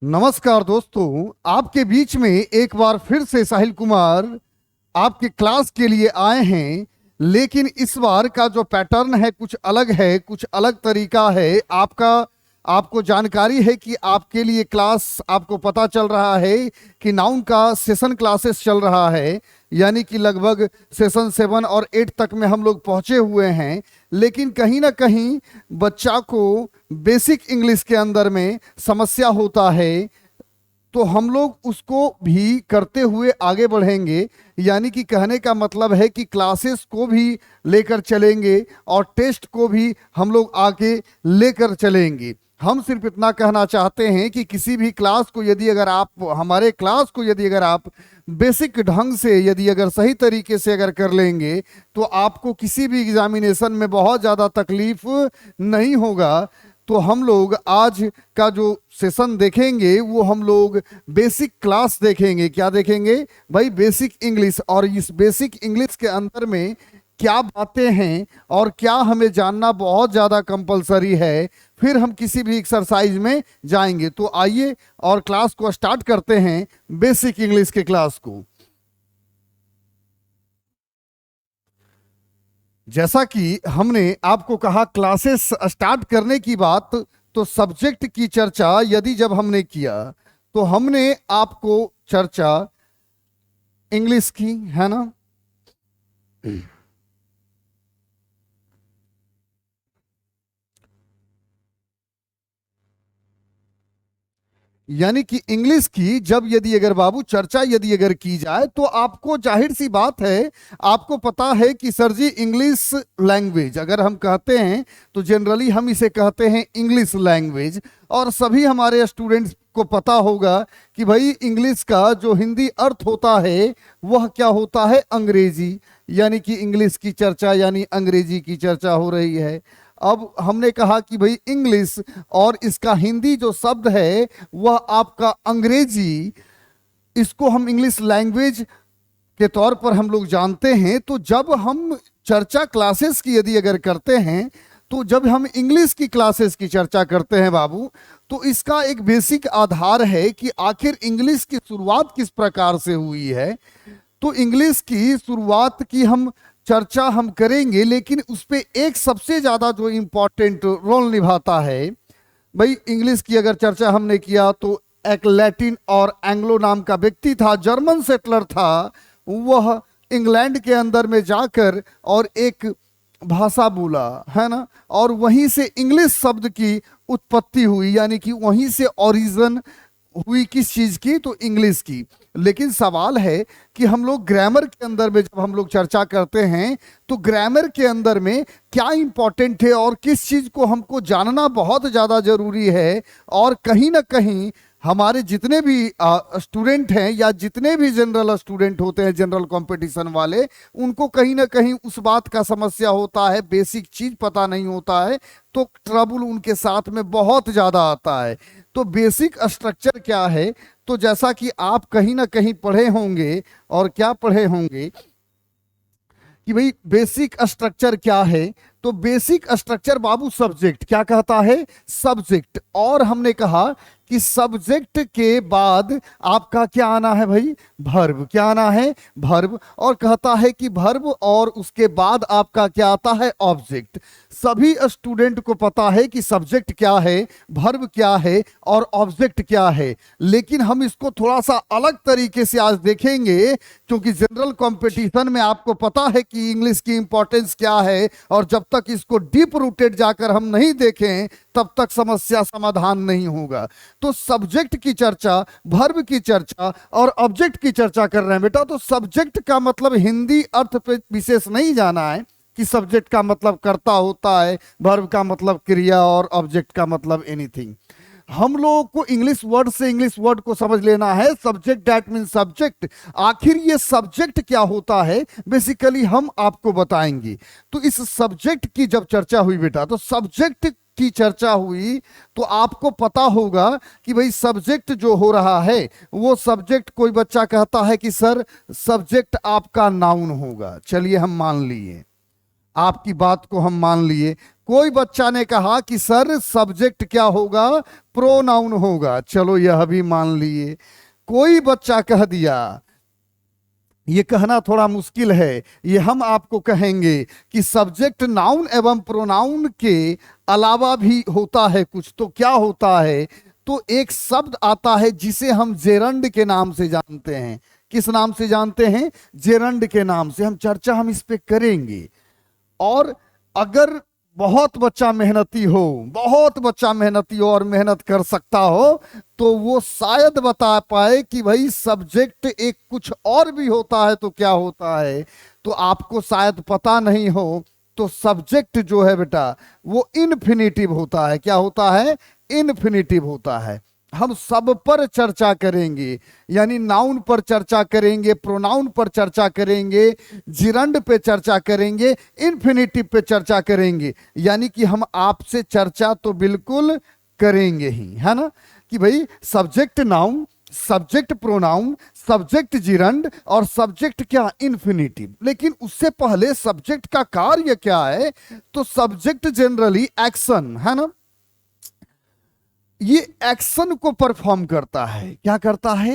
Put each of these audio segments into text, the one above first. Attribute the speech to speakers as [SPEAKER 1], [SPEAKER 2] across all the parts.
[SPEAKER 1] नमस्कार दोस्तों, आपके बीच में एक बार फिर से साहिल कुमार आपके क्लास के लिए आए हैं। लेकिन इस बार का जो पैटर्न है कुछ अलग है, कुछ अलग तरीका है। आपको जानकारी है कि आपके लिए क्लास, आपको पता चल रहा है कि नाउन का सेशन क्लासेस चल रहा है, यानी कि लगभग सेशन 7 और 8 तक में हम लोग पहुंचे हुए हैं। लेकिन कहीं ना कहीं बच्चा को बेसिक इंग्लिश के अंदर में समस्या होता है, तो हम लोग उसको भी करते हुए आगे बढ़ेंगे। यानी कि कहने का मतलब है कि क्लासेस को भी लेकर चलेंगे और टेस्ट को भी हम लोग आगे लेकर चलेंगे। हम सिर्फ इतना कहना चाहते हैं कि किसी भी क्लास को यदि अगर आप, हमारे क्लास को यदि अगर आप बेसिक ढंग से, यदि अगर सही तरीके से अगर कर लेंगे, तो आपको किसी भी एग्जामिनेशन में बहुत ज़्यादा तकलीफ नहीं होगा। तो हम लोग आज का जो सेशन देखेंगे वो हम लोग बेसिक क्लास देखेंगे। क्या देखेंगे भाई? Basic English. और इस बेसिक इंग्लिश के अंदर में क्या बातें हैं और क्या हमें जानना बहुत ज़्यादा कंपलसरी है, फिर हम किसी भी एक्सरसाइज में जाएंगे। तो आइए और क्लास को स्टार्ट करते हैं, बेसिक इंग्लिश के क्लास को। जैसा कि हमने आपको कहा क्लासेस स्टार्ट करने की बात, तो सब्जेक्ट की चर्चा यदि जब हमने किया तो हमने आपको चर्चा इंग्लिश की, है ना? यानी कि इंग्लिश की जब यदि अगर बाबू चर्चा यदि अगर की जाए, तो आपको जाहिर सी बात है, आपको पता है कि सर जी इंग्लिश लैंग्वेज अगर हम कहते हैं तो जनरली हम इसे कहते हैं इंग्लिश लैंग्वेज। और सभी हमारे स्टूडेंट्स को पता होगा कि भाई इंग्लिश का जो हिंदी अर्थ होता है वह क्या होता है? अंग्रेजी। यानी कि इंग्लिश की चर्चा यानी अंग्रेजी की चर्चा हो रही है। अब हमने कहा कि भाई इंग्लिश और इसका हिंदी जो शब्द है वह आपका अंग्रेजी, इसको हम इंग्लिश लैंग्वेज के तौर पर हम लोग जानते हैं। तो जब हम चर्चा क्लासेस की यदि अगर करते हैं, तो जब हम इंग्लिश की क्लासेस की चर्चा करते हैं बाबू, तो इसका एक बेसिक आधार है कि आखिर इंग्लिश की शुरुआत किस प्रकार से हुई है। तो इंग्लिश की शुरुआत की हम चर्चा हम करेंगे, लेकिन उस पर एक सबसे ज़्यादा जो इम्पोर्टेंट रोल निभाता है, भाई इंग्लिश की अगर चर्चा हमने किया तो एक लैटिन और एंग्लो नाम का व्यक्ति था, जर्मन सेटलर था। वह इंग्लैंड के अंदर में जाकर और एक भाषा बोला, है ना? और वहीं से इंग्लिश शब्द की उत्पत्ति हुई, यानी कि वहीं से ओरिजिन हुई किस चीज की? तो इंग्लिश की। लेकिन सवाल है कि हम लोग ग्रामर के अंदर में जब हम लोग चर्चा करते हैं, तो ग्रामर के अंदर में क्या इंपॉर्टेंट है और किस चीज को हमको जानना बहुत ज्यादा जरूरी है। और कहीं ना कहीं हमारे जितने भी स्टूडेंट हैं या जितने भी जनरल स्टूडेंट होते हैं, जनरल कंपटीशन वाले, उनको कहीं ना कहीं उस बात का समस्या होता है, बेसिक चीज पता नहीं होता है, तो ट्रबल उनके साथ में बहुत ज़्यादा आता है। तो बेसिक स्ट्रक्चर क्या है? तो जैसा कि आप कहीं ना कहीं पढ़े होंगे, और क्या पढ़े होंगे कि भाई बेसिक स्ट्रक्चर क्या है? तो बेसिक स्ट्रक्चर बाबू सब्जेक्ट क्या कहता है? सब्जेक्ट। और हमने कहा कि सब्जेक्ट के बाद आपका क्या आना है भाई? भर्ब। क्या आना है? भर्ब। और कहता है कि भर्ब और उसके बाद आपका क्या आता है? ऑब्जेक्ट। सभी स्टूडेंट को पता है कि सब्जेक्ट क्या है, भर्ब क्या है और ऑब्जेक्ट क्या है। लेकिन हम इसको थोड़ा सा अलग तरीके से आज देखेंगे, क्योंकि जनरल कंपटीशन में आपको पता है कि इंग्लिश की इंपॉर्टेंस क्या है, और जब तक इसको डीप रूटेड जाकर हम नहीं देखें तब तक समस्या समाधान नहीं होगा। तो सब्जेक्ट की चर्चा, भर्ब की चर्चा और ऑब्जेक्ट की चर्चा कर रहे हैं बेटा। तो सब्जेक्ट का मतलब हिंदी अर्थ पे विशेष नहीं जाना है कि सब्जेक्ट का मतलब कर्ता होता है, भर्ब का मतलब क्रिया और ऑब्जेक्ट का मतलब एनीथिंग। हम लोगों को इंग्लिश वर्ड से इंग्लिश वर्ड को समझ लेना है। Subject that mean subject. आखिर ये सब्जेक्ट क्या होता है बेसिकली हम आपको बताएंगे। तो इस सब्जेक्ट की जब चर्चा हुई बेटा, तो सब्जेक्ट की चर्चा हुई, तो आपको पता होगा कि भाई सब्जेक्ट जो हो रहा है वो सब्जेक्ट, कोई बच्चा कहता है कि सर सब्जेक्ट आपका नाउन होगा, चलिए हम मान लिए। आपकी बात को हम मान लिए। कोई बच्चा ने कहा कि सर सब्जेक्ट क्या होगा, प्रोनाउन होगा, चलो यह भी मान लिए। कोई बच्चा कह दिया, ये कहना थोड़ा मुश्किल है, ये हम आपको कहेंगे कि सब्जेक्ट नाउन एवं प्रोनाउन के अलावा भी होता है कुछ। तो क्या होता है, तो एक शब्द आता है जिसे हम जेरंड के नाम से जानते हैं। किस नाम से जानते हैं? जेरंड के नाम से। हम चर्चा हम इस पे करेंगे। और अगर बहुत बच्चा मेहनती हो, बहुत बच्चा मेहनती हो और मेहनत कर सकता हो, तो वो शायद बता पाए कि भाई सब्जेक्ट एक कुछ और भी होता है। तो क्या होता है, तो आपको शायद पता नहीं हो, तो सब्जेक्ट जो है बेटा वो इन्फिनिटिव होता है। क्या होता है? इन्फिनिटिव होता है। हम सब पर चर्चा करेंगे, यानी नाउन पर चर्चा करेंगे, प्रोनाउन पर चर्चा करेंगे, जिरंड पे चर्चा करेंगे, इन्फिनिटिव पे चर्चा करेंगे। यानी कि हम आपसे चर्चा तो बिल्कुल करेंगे ही, है ना, कि भाई subject noun, subject pronoun, subject gerund और सब्जेक्ट क्या, इन्फिनिटिव। लेकिन उससे पहले सब्जेक्ट का कार्य क्या है, तो सब्जेक्ट जनरली एक्शन, है ना, ये एक्शन को परफॉर्म करता है। क्या करता है?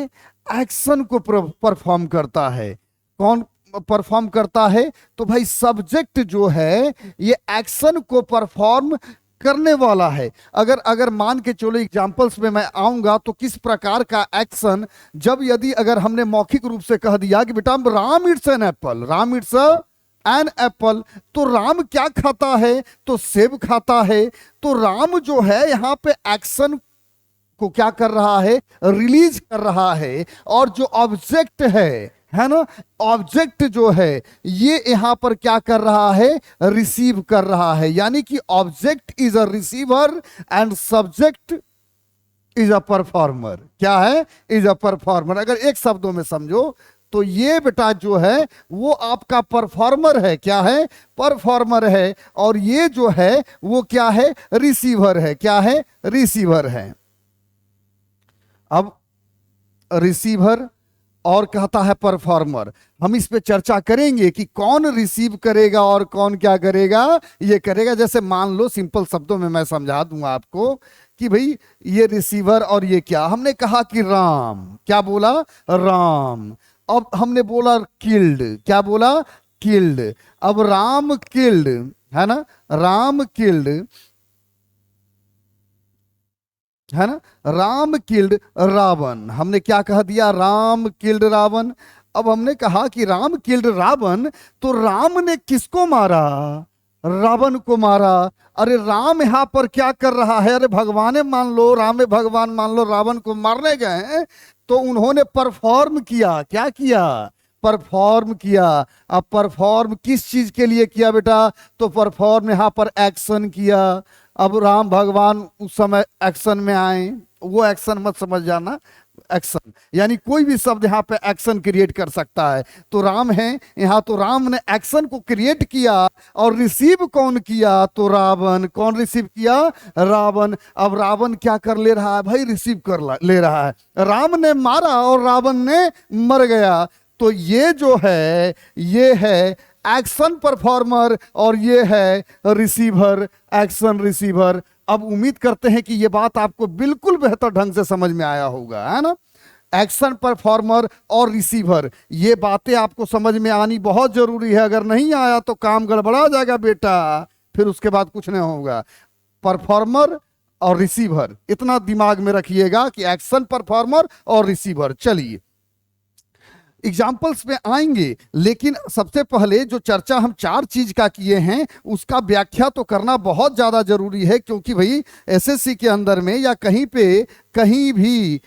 [SPEAKER 1] एक्शन को परफॉर्म करता है। कौन परफॉर्म करता है? तो भाई सब्जेक्ट जो है ये एक्शन को परफॉर्म करने वाला है। अगर अगर मान के चलो एग्जांपल्स में मैं आऊंगा, तो किस प्रकार का एक्शन, जब यदि अगर हमने मौखिक रूप से कह दिया कि बेटा Ram it's an apple, Ram it's an apple, तो राम क्या खाता है? तो सेब खाता है। तो राम जो है यहाँ पे एक्शन को क्या कर रहा है? रिलीज कर रहा है। और जो ऑब्जेक्ट है ना, ऑब्जेक्ट जो है ये यहां पर क्या कर रहा है? रिसीव कर रहा है। यानी कि object is a receiver and subject is a performer. क्या है? Is a performer. अगर एक शब्दों में समझो तो ये बेटा जो है वो आपका परफॉर्मर है। क्या है? परफॉर्मर है। और ये जो है वो क्या है? रिसीवर है। क्या है? रिसीवर है। अब रिसीवर और कहता है परफॉर्मर, हम इस पे चर्चा करेंगे कि कौन रिसीव करेगा और कौन क्या करेगा। ये करेगा, जैसे मान लो सिंपल शब्दों में मैं समझा दूंगा आपको कि भाई ये रिसीवर और ये क्या। हमने कहा कि राम, क्या बोला? राम। अब हमने बोला किल्ड, क्या बोला? किल्ड। अब राम किल्ड, है ना, राम किल्ड, है ना, राम किल्ड रावण। हमने क्या कह दिया? राम किल्ड रावण। अब हमने कहा कि राम किल्ड रावण, तो राम ने किसको मारा? रावण को मारा। अरे राम यहां पर क्या कर रहा है? अरे भगवान मान लो, राम भगवान मान लो, रावण को मारने गए हैं, तो उन्होंने परफॉर्म किया। क्या किया? परफॉर्म किया। अब परफॉर्म किस चीज के लिए किया बेटा? तो परफॉर्म यहां पर एक्शन किया। अब राम भगवान उस समय एक्शन में आए, वो एक्शन मत समझ जाना, एक्शन यानी कोई भी शब्द यहाँ पे एक्शन क्रिएट कर सकता है। तो राम है यहाँ, तो राम ने एक्शन को क्रिएट किया। और रिसीव कौन किया? तो रावण। कौन रिसीव किया? रावण। अब रावण क्या कर ले रहा है भाई? रिसीव कर ले रहा है। राम ने मारा और रावण ने मर गया। तो ये जो है ये है एक्शन परफॉर्मर और ये है रिसीवर, एक्शन रिसीवर। अब उम्मीद करते हैं कि ये बात आपको बिल्कुल बेहतर ढंग से समझ में आया होगा, है ना। एक्शन परफॉर्मर और रिसीवर, ये बातें आपको समझ में आनी बहुत जरूरी है। अगर नहीं आया तो काम गड़बड़ा जाएगा बेटा, फिर उसके बाद कुछ नहीं होगा। परफॉर्मर और रिसीवर, इतना दिमाग में रखिएगा कि एक्शन परफॉर्मर और रिसीवर। चलिए एग्जाम्पल्स में आएंगे, लेकिन सबसे पहले जो चर्चा हम चार चीज का किए हैं उसका व्याख्या तो करना बहुत ज्यादा जरूरी है, क्योंकि भाई एसएससी के अंदर में या कहीं पे कहीं भी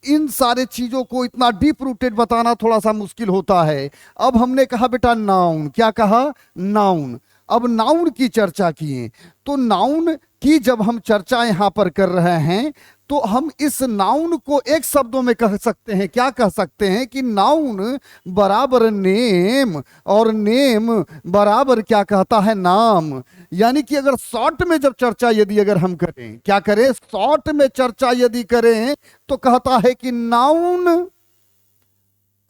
[SPEAKER 1] इन सारे चीजों को इतना डीप रूटेड बताना थोड़ा सा मुश्किल होता है। अब हमने कहा बेटा नाउन, क्या कहा? नाउन। अब नाउन की चर्चा किए, तो नाउन की जब हम चर्चा यहां पर कर रहे हैं तो हम इस नाउन को एक शब्दों में कह सकते हैं। क्या कह सकते हैं? कि नाउन बराबर नेम और नेम बराबर क्या कहता है? नाम। यानी कि अगर शॉर्ट में जब चर्चा यदि अगर हम करें, क्या करें? शॉर्ट में चर्चा यदि करें तो कहता है कि नाउन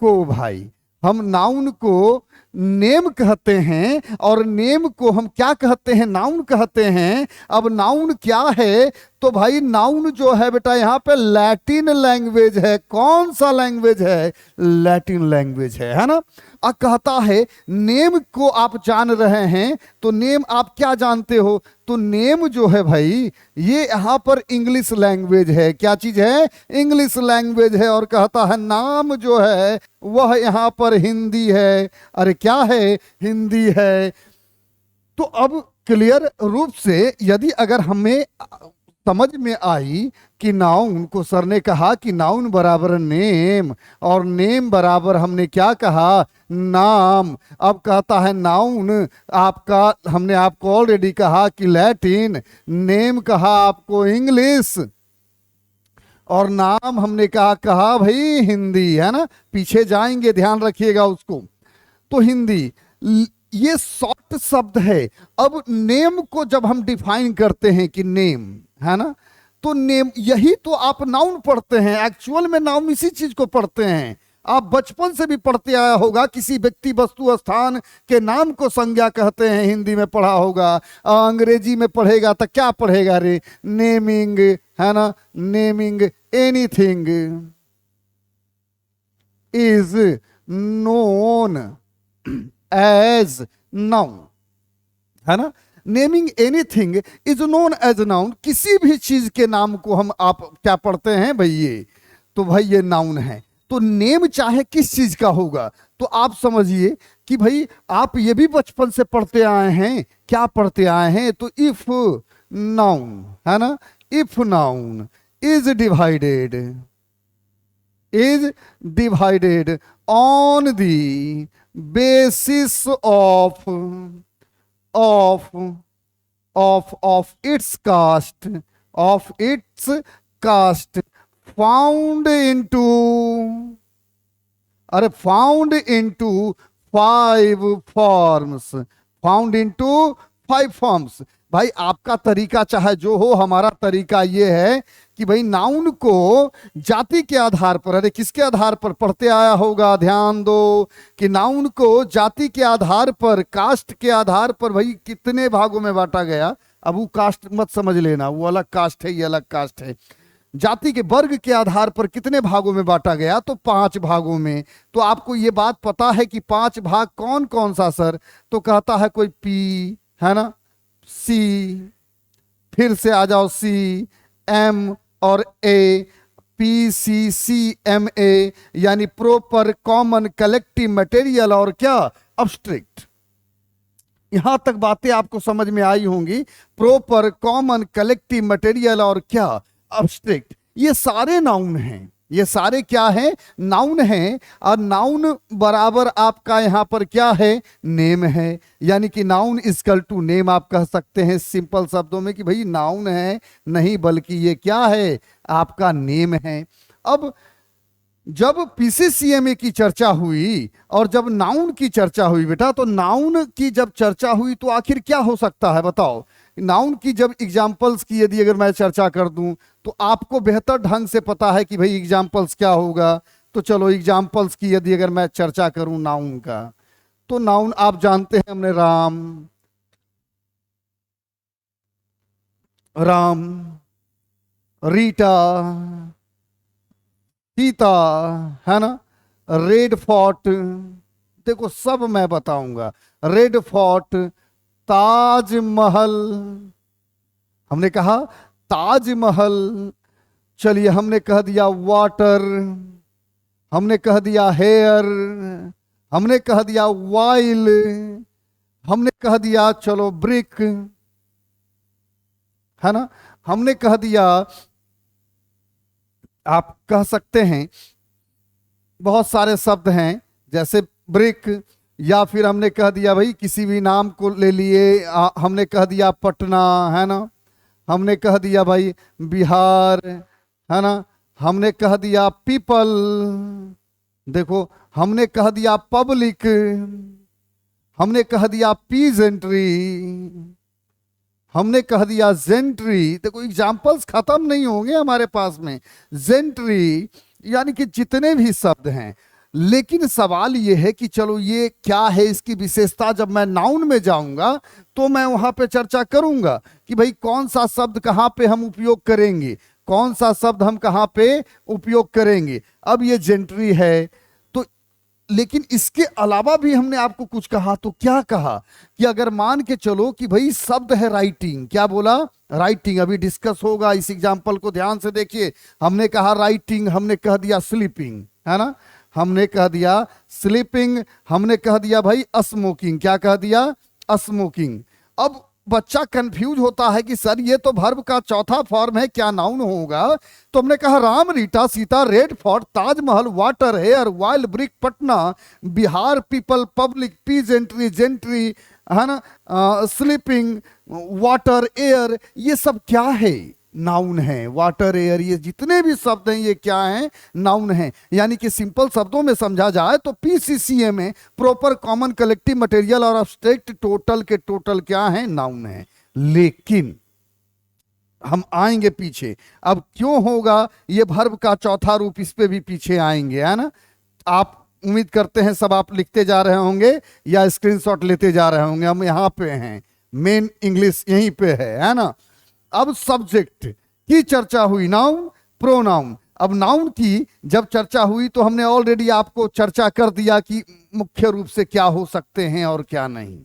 [SPEAKER 1] को भाई हम नाउन को नेम कहते हैं, और नेम को हम क्या कहते हैं, नाउन कहते हैं। अब नाउन क्या है, तो भाई नाउन जो है बेटा यहाँ पे लैटिन लैंग्वेज है। कौन सा लैंग्वेज है, लैटिन लैंग्वेज है ना। अब कहता है नेम को आप जान रहे हैं, तो नेम आप क्या जानते हो, तो नेम जो है भाई ये यहाँ पर इंग्लिश लैंग्वेज है। क्या चीज है, इंग्लिश लैंग्वेज है। और कहता है नाम जो है वह यहाँ पर हिंदी है। अरे क्या है, हिंदी है। तो अब क्लियर रूप से यदि अगर हमें समझ में आई कि नाउन को सर ने कहा कि नाउन बराबर नेम, और नेम बराबर हमने क्या कहा, नाम। अब कहता है नाउन आपका, हमने आपको ऑलरेडी कहा कि लैटिन, नेम कहा आपको इंग्लिश, और नाम हमने कहा भाई हिंदी, है ना। पीछे जाएंगे, ध्यान रखिएगा उसको। तो हिंदी ये शॉर्ट शब्द है। अब नेम को जब हम डिफाइन करते हैं कि नेम, है ना, तो नेम यही तो आप नाउन पढ़ते हैं। एक्चुअल में नाउन इसी चीज को पढ़ते हैं। आप बचपन से भी पढ़ते आया होगा, किसी व्यक्ति वस्तु स्थान के नाम को संज्ञा कहते हैं, हिंदी में पढ़ा होगा। अंग्रेजी में पढ़ेगा तो क्या पढ़ेगा रे, नेमिंग, है ना, naming anything is known as noun, है ना। Naming anything is known as noun, किसी भी चीज के नाम को हम आप क्या पढ़ते हैं भाई, ये तो भाई ये नाउन है। तो नेम चाहे किस चीज का होगा, तो आप समझिए कि भाई आप ये भी बचपन से पढ़ते आए हैं। क्या पढ़ते आए हैं, तो इफ नाउन, है ना, if noun is divided on the basis of its caste found into five forms। भाई आपका तरीका चाहे जो हो, हमारा तरीका ये है कि भाई नाउन को जाति के आधार पर, अरे किसके आधार पर पढ़ते आया होगा, ध्यान दो कि नाउन को जाति के आधार पर, कास्ट के आधार पर भाई कितने भागों में बांटा गया। अब वो कास्ट मत समझ लेना, वो अलग कास्ट है, ये अलग कास्ट है। जाति के वर्ग के आधार पर कितने भागों में बांटा गया, तो 5 भागों में। तो आपको ये बात पता है कि 5 भाग कौन कौन सा सर, तो कहता है कोई पी, है ना, सी, फिर से आ जाओ सी, एम और ए, P C C M A, यानी प्रॉपर कॉमन कलेक्टिव मटेरियल और क्या, अब्स्ट्रैक्ट। यहां तक बातें आपको समझ में आई होंगी। प्रॉपर कॉमन कलेक्टिव मटेरियल और क्या, अब्स्ट्रैक्ट। ये सारे नाउन हैं, ये सारे क्या है, नाउन है। और नाउन बराबर आपका यहां पर क्या है, नेम है। यानी कि नाउन इक्वल टू नेम आप कह सकते हैं सिंपल शब्दों में कि भाई नाउन है नहीं, बल्कि ये क्या है, आपका नेम है। अब जब पीसीसीएमए की चर्चा हुई और जब नाउन की चर्चा हुई बेटा, तो नाउन की जब चर्चा हुई तो आखिर क्या हो सकता है बताओ। नाउन की जब एग्जाम्पल्स की यदि अगर मैं चर्चा कर दूं तो आपको बेहतर ढंग से पता है कि भाई एग्जाम्पल्स क्या होगा। तो चलो एग्जाम्पल्स की यदि अगर मैं चर्चा करूं नाउन का, तो नाउन आप जानते हैं हमने राम, रीटा, सीता, है ना, रेड फोर्ट, देखो सब मैं बताऊंगा। रेड फोर्ट, ताजमहल, हमने कहा ताजमहल, चलिए हमने कह दिया वाटर, हमने कह दिया हेयर, हमने कह दिया वाइल, हमने कह दिया चलो ब्रिक, है ना, हमने कह दिया, आप कह सकते हैं बहुत सारे शब्द हैं जैसे ब्रिक, या फिर हमने कह दिया भाई किसी भी नाम को ले लिए, हमने कह दिया पटना, है ना, हमने कह दिया भाई बिहार, है ना, हमने कह दिया पीपल, देखो हमने कह दिया पब्लिक, हमने कह दिया पीजेंट्री, हमने कह दिया जेंट्री। देखो एग्जाम्पल्स खत्म नहीं होंगे हमारे पास में। जेंट्री यानी कि जितने भी शब्द हैं, लेकिन सवाल ये है कि चलो ये क्या है इसकी विशेषता, जब मैं नाउन में जाऊंगा तो मैं वहां पे चर्चा करूंगा कि भाई कौन सा शब्द कहां पे हम उपयोग करेंगे, कौन सा शब्द हम कहां पे उपयोग करेंगे। अब ये जेंट्री है, तो लेकिन इसके अलावा भी हमने आपको कुछ कहा, तो क्या कहा कि अगर मान के चलो कि भाई शब्द है राइटिंग, क्या बोला, राइटिंग, अभी डिस्कस होगा, इस एग्जांपल को ध्यान से देखिए। हमने कहा राइटिंग, हमने कह दिया स्लीपिंग, है ना, हमने कह दिया स्लीपिंग, हमने कह दिया भाई स्मोकिंग, क्या कह दिया, स्मोकिंग। अब बच्चा कंफ्यूज होता है कि सर ये तो वर्ब का चौथा फॉर्म है, क्या नाउन होगा। तो हमने कहा Ram, Rita, Sita, Red Fort, Taj Mahal, water, hair, wild brick, Patna, Bihar, people, public, peasantry, gentry, है ना, स्लीपिंग, वाटर, एयर, ये सब क्या है, नाउन है। वाटर, एयर, ये जितने भी शब्द हैं ये क्या हैं, नाउन हैं। यानी कि सिंपल शब्दों में समझा जाए तो पीसीसीए में प्रॉपर कॉमन कलेक्टिव मटेरियल और अब्स्ट्रैक्ट टोटल के टोटल क्या हैं, नाउन हैं। लेकिन हम आएंगे पीछे, अब क्यों होगा ये वर्ब का चौथा रूप, इस पे भी पीछे आएंगे, है ना। आप उम्मीद करते हैं सब आप लिखते जा रहे होंगे या स्क्रीनशॉट लेते जा रहे होंगे। हम यहाँ पे हैं, मेन इंग्लिश यहीं पे है ना। अब सब्जेक्ट की चर्चा हुई, नाउन, प्रोनाउन। अब नाउन की जब चर्चा हुई तो हमने ऑलरेडी आपको चर्चा कर दिया कि मुख्य रूप से क्या हो सकते हैं और क्या नहीं।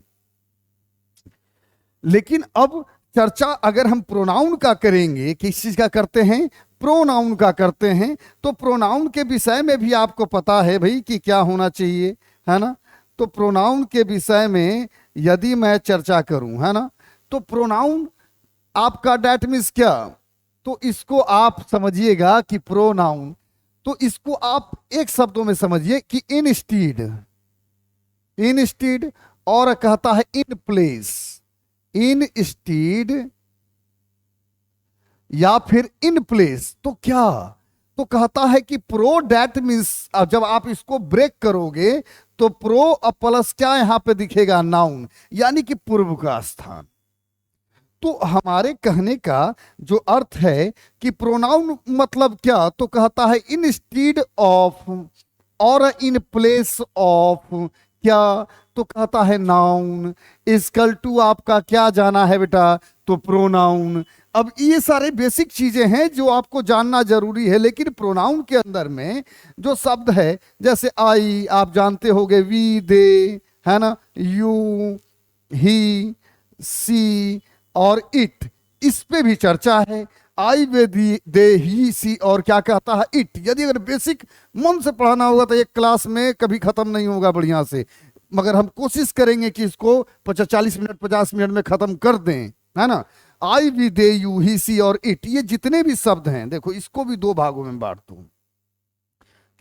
[SPEAKER 1] लेकिन अब चर्चा अगर हम प्रोनाउन का करेंगे, किस चीज का करते हैं, प्रोनाउन का करते हैं, तो प्रोनाउन के विषय में भी आपको पता है भाई कि क्या होना चाहिए, है ना। तो प्रोनाउन के विषय में यदि मैं चर्चा करूं, है ना, तो प्रोनाउन आपका डैट मीन्स क्या, तो इसको आप समझिएगा कि प्रोनाउन, तो इसको आप एक शब्दों में समझिए कि इंस्टीड, इंस्टीड, और कहता है इन प्लेस, इंस्टीड या फिर इन प्लेस, तो क्या, तो कहता है कि प्रो डैट मीन्स, जब आप इसको ब्रेक करोगे तो प्रो प्लस क्या यहां पे दिखेगा, नाउन, यानी कि पूर्व का स्थान। तो हमारे कहने का जो अर्थ है कि प्रोनाउन मतलब क्या, तो कहता है इंस्टीड ऑफ और इन प्लेस ऑफ, क्या, तो कहता है नाउन इक्वल टू आपका क्या जाना है बेटा, तो प्रोनाउन। अब ये सारे बेसिक चीजें हैं जो आपको जानना जरूरी है। लेकिन प्रोनाउन के अंदर में जो शब्द है, जैसे आई आप जानते होंगे, वी, दे, है ना, यू, ही, सी और इट, इस पे भी चर्चा है। आई, वे, दे, ही, सी और क्या कहता है, इट। यदि अगर बेसिक मन से पढ़ाना होगा तो एक क्लास में कभी खत्म नहीं होगा बढ़िया से, मगर हम कोशिश करेंगे कि इसको 40 मिनट 50 मिनट में खत्म कर दें, है ना। आई, वी, दे, यू, ही, सी और इट, ये जितने भी शब्द हैं, देखो इसको भी दो भागों में बांट दूं।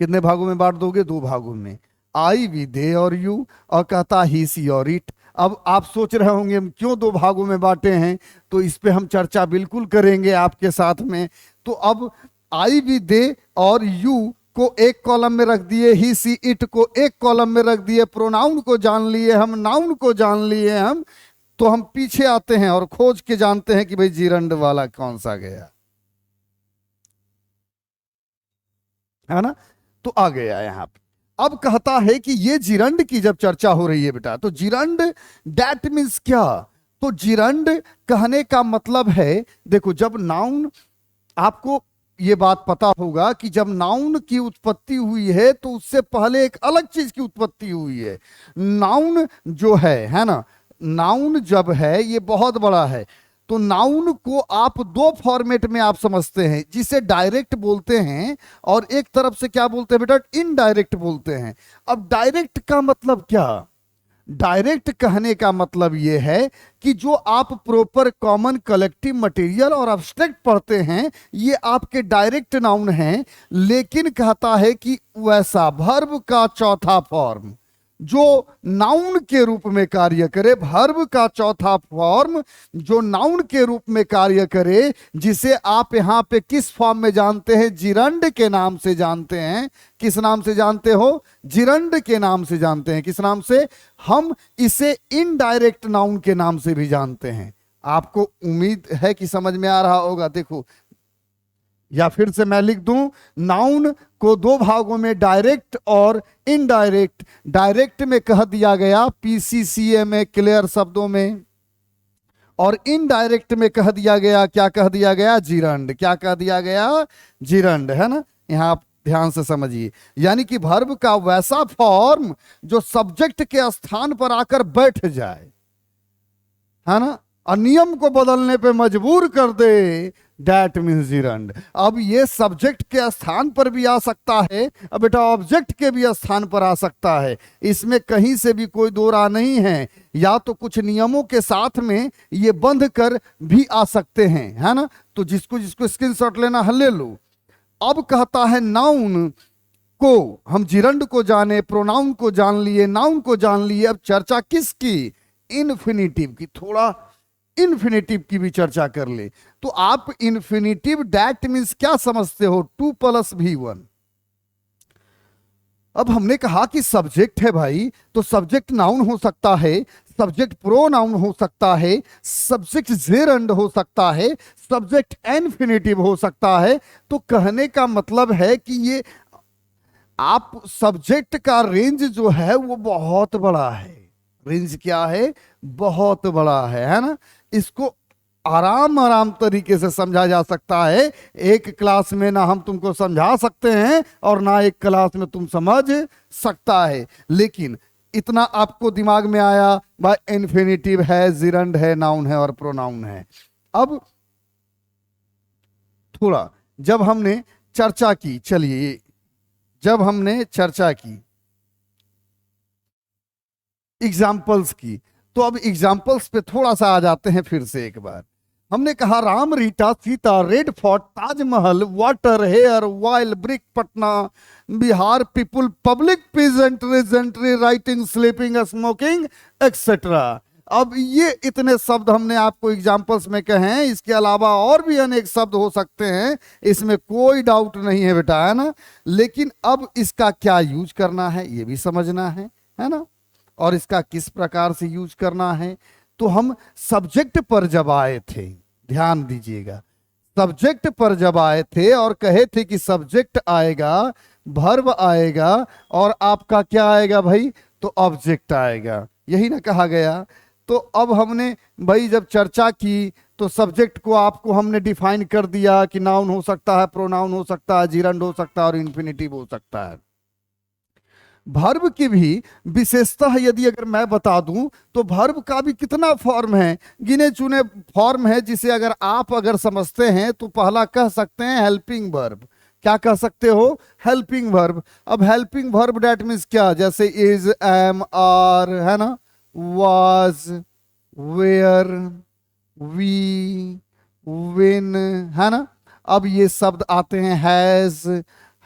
[SPEAKER 1] कितने भागों में बांट दोगे, दो भागों में, आई, वी, दे और यू, और कहता ही, सी और इट। अब आप सोच रहे होंगे हम क्यों दो भागों में बांटे हैं, तो इस पे हम चर्चा बिल्कुल करेंगे आपके साथ में। तो अब आई, वी, दे और यू को एक कॉलम में रख दिए, ही, सी, इट को एक कॉलम में रख दिए, प्रोनाउन को जान लिए हम, नाउन को जान लिए हम, तो हम पीछे आते हैं और खोज के जानते हैं कि भाई जीरंड वाला कौन सा गया, है ना। तो आ गया यहां पे। अब कहता है कि ये जिरंड की जब चर्चा हो रही है बेटा, तो जिरंड दैट मीन्स क्या, तो जिरंड कहने का मतलब है, देखो जब नाउन, आपको ये बात पता होगा कि जब नाउन की उत्पत्ति हुई है तो उससे पहले एक अलग चीज की उत्पत्ति हुई है। नाउन जो है ना, नाउन जब है ये बहुत बड़ा है। तो नाउन को आप दो फॉर्मेट में आप समझते हैं, जिसे डायरेक्ट बोलते हैं और एक तरफ से क्या बोलते हैं बेटा, इनडायरेक्ट बोलते हैं। अब डायरेक्ट का मतलब क्या, डायरेक्ट कहने का मतलब यह है कि जो आप प्रॉपर कॉमन कलेक्टिव मटेरियल और अब्स्ट्रैक्ट पढ़ते हैं ये आपके डायरेक्ट नाउन हैं। लेकिन कहता है कि वैसा वर्ब का चौथा फॉर्म जो नाउन के रूप में कार्य करे, वर्ब का चौथा फॉर्म जो नाउन के रूप में कार्य करे, जिसे आप यहां पे किस फॉर्म में जानते हैं, जिरंड के नाम से जानते हैं। किस नाम से जानते हो, जिरंड के नाम से जानते हैं। किस नाम से, हम इसे इनडायरेक्ट नाउन के नाम से भी जानते हैं। आपको उम्मीद है कि समझ में आ रहा होगा। देखो या फिर से मैं लिख दूं, नाउन को दो भागों में, डायरेक्ट और इनडायरेक्ट। डायरेक्ट में कह दिया गया पीसीसीए में क्लियर शब्दों में, और इनडायरेक्ट में कह दिया गया, क्या कह दिया गया, जिरंड। क्या कह दिया गया, जिरंड, है ना। यहां आप ध्यान से समझिए, यानी कि वर्ब का वैसा फॉर्म जो सब्जेक्ट के स्थान पर आकर बैठ जाए, है ना, और नियम को बदलने पे मजबूर कर दे, दैट मीन्स जिरंड। अब ये सब्जेक्ट के स्थान पर भी आ सकता है, अब बेटा ऑब्जेक्ट के भी स्थान पर आ सकता है, इसमें कहीं से भी कोई दो राह नहीं है। या तो कुछ नियमों के साथ में ये बंध कर भी आ सकते हैं, है ना। तो जिसको जिसको स्क्रीनशॉट लेना है ले लो। अब कहता है नाउन को हम जिरंड को जाने, प्रोनाउन को जान लिए, नाउन को जान लिए, अब चर्चा किसकी, इन्फिनिटिव की। थोड़ा इन्फिनिटिव की भी चर्चा कर ले। तो आप इन्फिनिटिव दैट मीन्स क्या समझते हो, 2+V1। अब हमने कहा कि सब्जेक्ट है भाई, तो सब्जेक्ट नाउन हो सकता है, सब्जेक्ट प्रोनाउन हो सकता है, सब्जेक्ट जेरंड हो सकता है, सब्जेक्ट इन्फिनिटिव हो सकता है। तो कहने का मतलब है कि ये आप सब्जेक्ट का रेंज जो है वो बहुत बड़ा है। रेंज क्या है, बहुत बड़ा है ना। इसको आराम आराम तरीके से समझा जा सकता है। एक क्लास में ना हम तुमको समझा सकते हैं और ना एक क्लास में तुम समझ सकता है, लेकिन इतना आपको दिमाग में आया भाई, इन्फिनिटिव है, जिरंड है, नाउन है और प्रोनाउन है। अब थोड़ा जब हमने चर्चा की, चलिए जब हमने चर्चा की एग्जाम्पल्स की, तो अब एग्जाम्पल्स पे थोड़ा सा आ जाते हैं फिर से एक बार। हमने कहा Ram, Rita, Sita, Red Fort, Taj Mahal, water, hair, while, brick, Patna, Bihar, people, public, peasantry, gentry, writing, sleeping, smoking, etcetera. अब ये इतने शब्द हमने आपको एग्जाम्पल्स में कहे हैं, इसके अलावा और भी अनेक शब्द हो सकते हैं, इसमें कोई डाउट नहीं है बेटा, है ना। लेकिन अब इसका क्या यूज करना है ये भी समझना है ना, और इसका किस प्रकार से यूज करना है। तो हम सब्जेक्ट पर जब आए थे, ध्यान दीजिएगा, सब्जेक्ट पर जब आए थे और कहे थे कि सब्जेक्ट आएगा, वर्ब आएगा और आपका क्या आएगा भाई, तो ऑब्जेक्ट आएगा, यही ना कहा गया। तो अब हमने भाई जब चर्चा की तो सब्जेक्ट को आपको हमने डिफाइन कर दिया कि नाउन हो सकता है, प्रोनाउन हो सकता है, जिरंड हो सकता है और इन्फिनिटिव हो सकता है। वर्ब की भी विशेषता यदि अगर मैं बता दूं तो वर्ब का भी कितना फॉर्म है, गिने चुने फॉर्म है, जिसे अगर आप अगर समझते हैं तो पहला कह सकते हैं हेल्पिंग वर्ब। क्या कह सकते हो, हेल्पिंग वर्ब। अब हेल्पिंग वर्ब डेट मीन्स क्या, जैसे इज, एम, आर, है ना, वाज, वेयर, वी, विन, है ना। अब ये शब्द आते हैं हैज,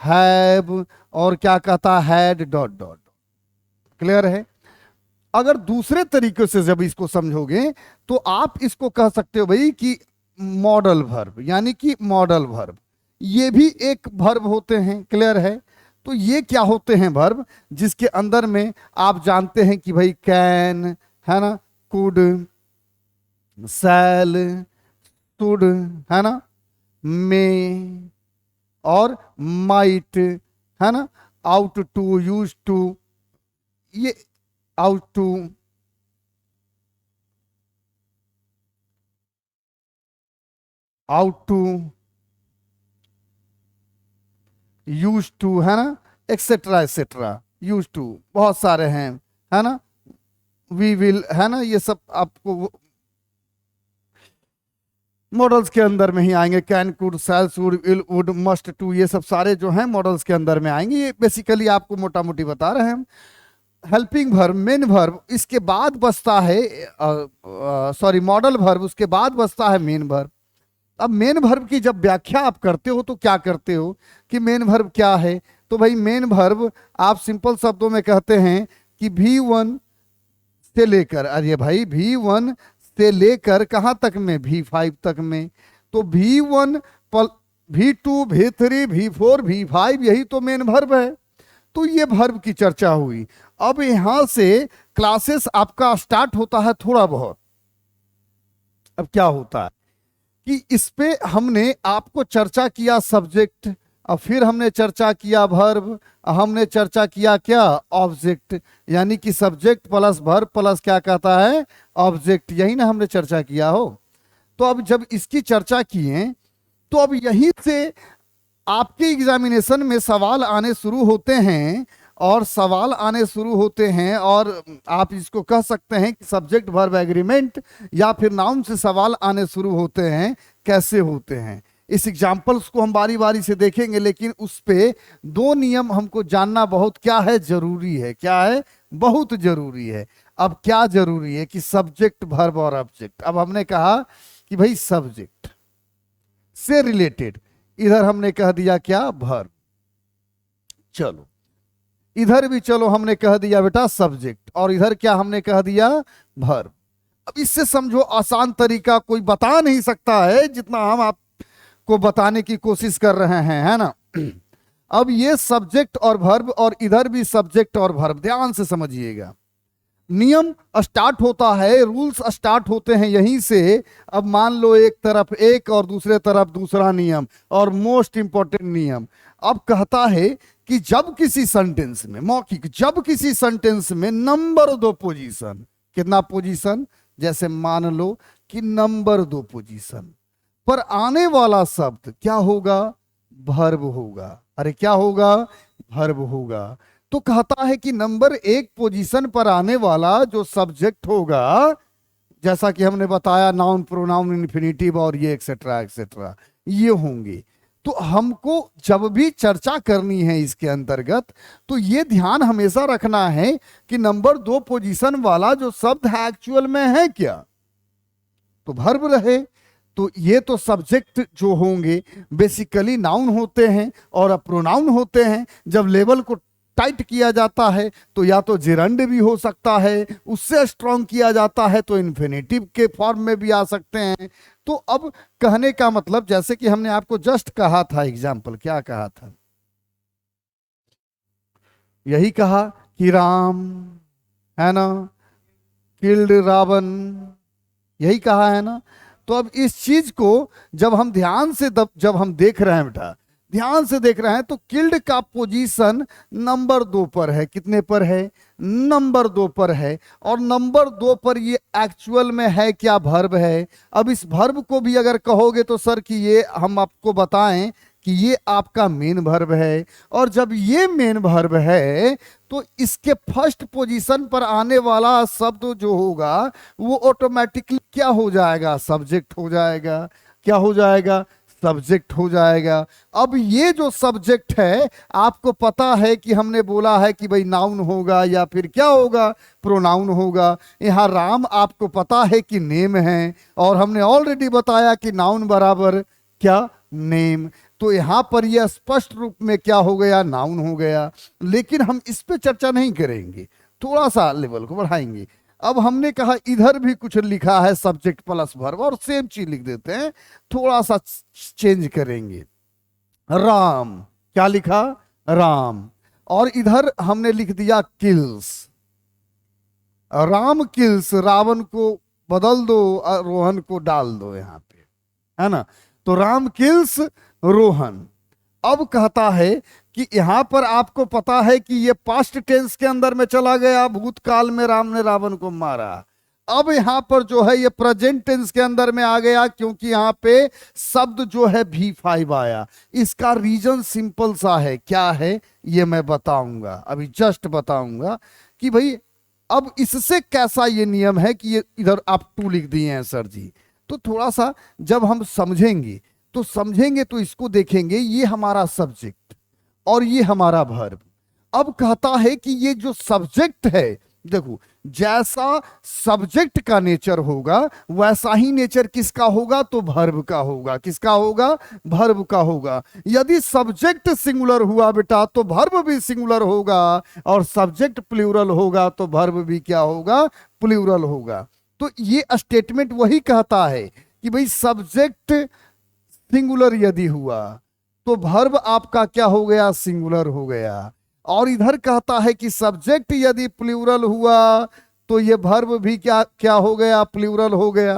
[SPEAKER 1] हैव और क्या कहता है, हैड, डॉट डॉट। क्लियर है। अगर दूसरे तरीके से जब इसको समझोगे तो आप इसको कह सकते हो भाई कि मॉडल वर्ब, यानी कि मॉडल वर्ब, ये भी एक वर्ब होते हैं। क्लियर है। तो ये क्या होते हैं वर्ब, जिसके अंदर में आप जानते हैं कि भाई कैन, है ना, कुड, शैल, शुड, है ना, मे और माइट, है ना, आउट टू, यूज टू, ये ought to, ought to, used to, है ना, एक्सेट्रा एक्सेट्रा, यूज टू बहुत सारे हैं, है ना, वी विल, है ना, ये सब आपको मॉडल्स के अंदर में ही आएंगे। Can, could, shall, should, will, would, must, to, ये सब सारे जो हैं मॉडल्स के अंदर में आएंगे। ये बेसिकली आपको मोटा मोटी बता रहे हैं हम। हेल्पिंग वर्ब, मेन वर्ब, इसके बाद बचता है सॉरी मॉडल वर्ब, उसके बाद बचता है मेन वर्ब। अब मेन वर्ब की जब व्याख्या आप करते हो तो क्या करते हो कि मेन वर्ब क्या है, तो भाई मेन वर्ब आप सिंपल शब्दों में कहते हैं कि V1 से लेकर, अरे भाई V1 से लेकर कहां तक में, V5 तक में। तो V1, V2, V3, V4, V5, यही तो मेन वर्ब है। तो ये वर्ब की चर्चा हुई। अब यहां से क्लासेस आपका स्टार्ट होता है थोड़ा बहुत। अब क्या होता है कि इस पे हमने आपको चर्चा किया सब्जेक्ट, और फिर हमने चर्चा किया वर्ब, हमने चर्चा किया क्या ऑब्जेक्ट, यानी कि सब्जेक्ट प्लस वर्ब प्लस क्या कहता है ऑब्जेक्ट, यही ना हमने चर्चा किया हो। तो अब जब इसकी चर्चा किए तो अब यहीं से आपके एग्जामिनेशन में सवाल आने शुरू होते हैं, और सवाल आने शुरू होते हैं, और आप इसको कह सकते हैं कि सब्जेक्ट वर्ब एग्रीमेंट या फिर नाउन से सवाल आने शुरू होते हैं। कैसे होते हैं इस एग्जाम्पल्स को हम बारी बारी से देखेंगे, लेकिन उस पे दो नियम हमको जानना बहुत क्या है जरूरी है, क्या है बहुत जरूरी है। अब क्या जरूरी है कि सब्जेक्ट वर्ब और ऑब्जेक्ट। अब हमने कहा कि भाई सब्जेक्ट से रिलेटेड, इधर हमने कह दिया क्या वर्ब, चलो इधर भी चलो हमने कह दिया बेटा सब्जेक्ट, और इधर क्या हमने कह दिया वर्ब। अब इससे समझो आसान तरीका कोई बता नहीं सकता है जितना हम आपको बताने की कोशिश कर रहे हैं, है ना। अब ये सब्जेक्ट और वर्ब, और इधर भी सब्जेक्ट और वर्ब, ध्यान से समझिएगा। नियम स्टार्ट होता है, रूल्स स्टार्ट होते हैं यहीं से। अब मान लो एक तरफ एक और दूसरे तरफ दूसरा नियम, और मोस्ट इंपॉर्टेंट नियम अब कहता है कि जब किसी सेंटेंस में, मौखिक जब किसी सेंटेंस में नंबर दो पोजीशन, कितना पोजीशन, जैसे मान लो कि नंबर दो पोजीशन पर आने वाला शब्द क्या होगा वर्ब होगा। अरे क्या होगा वर्ब होगा। तो कहता है कि नंबर एक पोजीशन पर आने वाला जो सब्जेक्ट होगा, जैसा कि हमने बताया नाउन प्रोनाउन इन्फिनिटिव और ये एक्सेट्रा एक्सेट्रा ये होंगे। तो हमको जब भी चर्चा करनी है इसके अंतर्गत, तो ये ध्यान हमेशा रखना है कि नंबर दो पोजीशन वाला जो शब्द है एक्चुअल में है क्या, तो वर्ब रहे। तो ये तो सब्जेक्ट जो होंगे बेसिकली नाउन होते हैं और प्रोनाउन होते हैं। जब लेवल को टाइट किया जाता है तो या तो जिरंड भी हो सकता है, उससे स्ट्रॉन्ग किया जाता है तो इन्फिनिटिव के फॉर्म में भी आ सकते हैं। तो अब कहने का मतलब, जैसे कि हमने आपको जस्ट कहा था एग्जाम्पल, क्या कहा था, यही कहा कि राम, है ना, किल्ड रावण, यही कहा है ना। तो अब इस चीज को जब हम ध्यान से जब हम देख रहे हैं बेटा, ध्यान से देख रहे हैं, तो किल्ड का पोजीशन नंबर दो पर है। कितने पर है नंबर दो पर है, और नंबर दो पर ये एक्चुअल में है क्या वर्ब है। अब इस वर्ब को भी अगर कहोगे तो सर कि ये हम आपको बताएं कि ये आपका मेन वर्ब है, और जब ये मेन वर्ब है तो इसके फर्स्ट पोजीशन पर आने वाला शब्द जो होगा वो ऑटोमेटिकली क्या हो जाएगा सब्जेक्ट हो जाएगा। क्या हो जाएगा सब्जेक्ट हो जाएगा। अब ये जो सब्जेक्ट है आपको पता है कि हमने बोला है कि भाई नाउन होगा या फिर क्या होगा प्रोनाउन होगा। यहाँ राम आपको पता है कि नेम है, और हमने ऑलरेडी बताया कि नाउन बराबर क्या नेम। तो यहां पर यह स्पष्ट रूप में क्या हो गया नाउन हो गया। लेकिन हम इस पे चर्चा नहीं करेंगे, थोड़ा सा लेवल को बढ़ाएंगे। अब हमने कहा इधर भी कुछ लिखा है सब्जेक्ट प्लस वर्ब, और सेम चीज लिख देते हैं, थोड़ा सा चेंज करेंगे। राम, क्या लिखा राम, और इधर हमने लिख दिया किल्स, राम किल्स, रावण को बदल दो, रोहन को डाल दो यहां पे, है ना। तो राम किल्स रोहन। अब कहता है कि यहां पर आपको पता है कि ये पास्ट टेंस के अंदर में चला गया, भूतकाल में राम ने रावण को मारा। अब यहां पर जो है ये प्रेजेंट टेंस के अंदर में आ गया, क्योंकि यहां पे शब्द जो है V5 आया। इसका रीजन सिंपल सा है, क्या है ये मैं बताऊंगा, अभी जस्ट बताऊंगा कि भाई अब इससे कैसा ये नियम है कि ये इधर आप टू लिख दिए हैं सर जी। तो थोड़ा सा जब हम समझेंगे तो इसको देखेंगे, ये हमारा सब्जेक्ट और ये हमारा वर्ब। अब कहता है कि ये जो सब्जेक्ट है, देखो जैसा सब्जेक्ट का नेचर होगा वैसा ही नेचर किसका होगा तो वर्ब का होगा। किसका होगा वर्ब का होगा। यदि सब्जेक्ट सिंगुलर हुआ बेटा तो वर्ब भी सिंगुलर होगा, और सब्जेक्ट प्लूरल होगा तो वर्ब भी क्या होगा प्लूरल होगा। तो ये स्टेटमेंट वही कहता है कि भाई सब्जेक्ट सिंगुलर यदि हुआ तो वर्ब आपका क्या हो गया सिंगुलर हो गया। और इधर कहता है कि सब्जेक्ट यदि प्लूरल हुआ तो ये वर्ब भी क्या क्या हो गया प्लूरल हो गया।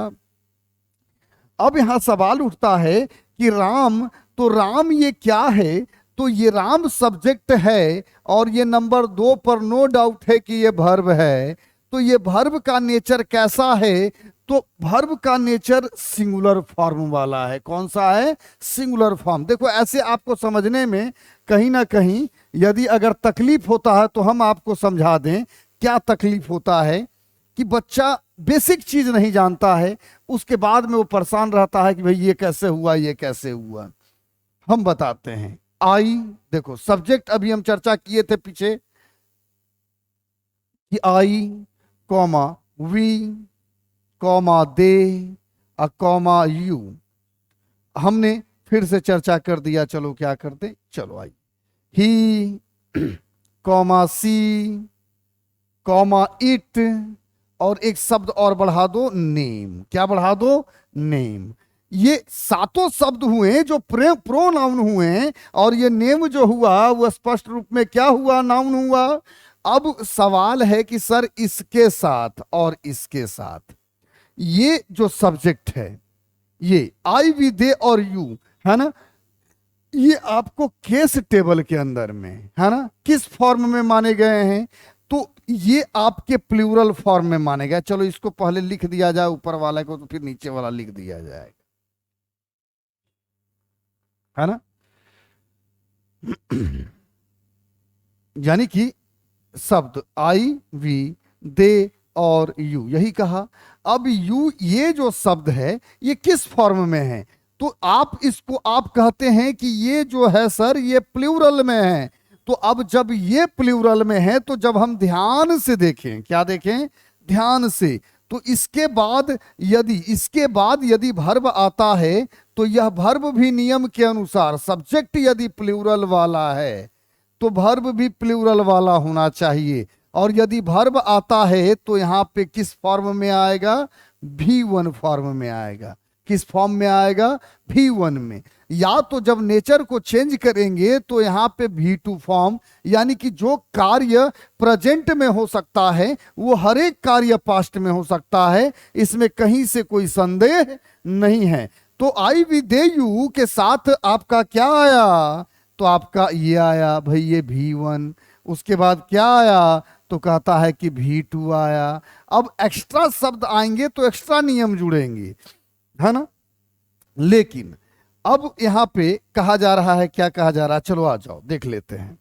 [SPEAKER 1] अब यहां सवाल उठता है कि राम, तो राम ये क्या है? तो ये राम सब्जेक्ट है और ये नंबर 2 पर नो डाउट है कि ये वर्ब है। तो ये वर्ब का नेचर कैसा है? तो वर्ब का नेचर सिंगुलर फॉर्म वाला है। कौन सा है? Singular form. देखो ऐसे आपको समझने में कहीं ना कहीं यदि अगर तकलीफ होता है तो हम आपको समझा दें क्या तकलीफ होता है। कि बच्चा बेसिक चीज नहीं जानता है, उसके बाद में वो परेशान रहता है कि भाई ये कैसे हुआ, ये कैसे हुआ। हम बताते हैं। आई, देखो सब्जेक्ट अभी हम चर्चा किए थे पीछे कि I comma we comma they comma you, हमने फिर से चर्चा कर दिया। चलो क्या करते, चलो आई ही कॉमा सी कॉमा इट, और एक शब्द और बढ़ा दो, नेम। क्या बढ़ा दो? नेम। ये सातों शब्द हुए जो प्रोनाउन हुए, और ये नेम जो हुआ वो स्पष्ट रूप में क्या हुआ? नाउन हुआ। अब सवाल है कि सर इसके साथ और इसके साथ ये जो सब्जेक्ट है, ये आई वी दे और यू है ना, ये आपको केस टेबल के अंदर में है ना किस फॉर्म में माने गए हैं? तो ये आपके प्लूरल फॉर्म में माने गए। चलो इसको पहले लिख दिया जाए ऊपर वाला को, तो फिर नीचे वाला लिख दिया जाएगा, है ना। यानी कि शब्द आई वी दे और यू, यही कहा। अब यू ये जो शब्द है ये किस फॉर्म में है? तो आप इसको आप कहते हैं कि ये जो है सर ये प्लूरल में है। तो अब जब ये प्लूरल में है तो जब हम ध्यान से देखें, क्या देखें? ध्यान से, तो इसके बाद यदि वर्ब आता है तो यह वर्ब भी नियम के अनुसार सब्जेक्ट यदि प्लूरल वाला है तो वर्ब भी प्लूरल वाला होना चाहिए। और यदि वर्ब आता है तो यहां पे किस फॉर्म में आएगा? V1 फॉर्म में आएगा। किस फॉर्म में आएगा? V1 में। या तो जब नेचर को चेंज करेंगे तो यहाँ पे V2 फॉर्म, यानी कि जो कार्य प्रेजेंट में हो सकता है वो हर एक कार्य पास्ट में हो सकता है, इसमें कहीं से कोई संदेह नहीं है। तो आई वी दे यू के साथ आपका क्या आया? तो आपका ये आया भाई, ये V1। उसके बाद क्या आया? तो कहता है कि V2 आया। अब एक्स्ट्रा शब्द आएंगे तो एक्स्ट्रा नियम जुड़ेंगे, है ना। लेकिन अब यहां पे कहा जा रहा है, क्या कहा जा रहा है? चलो आ जाओ देख लेते हैं।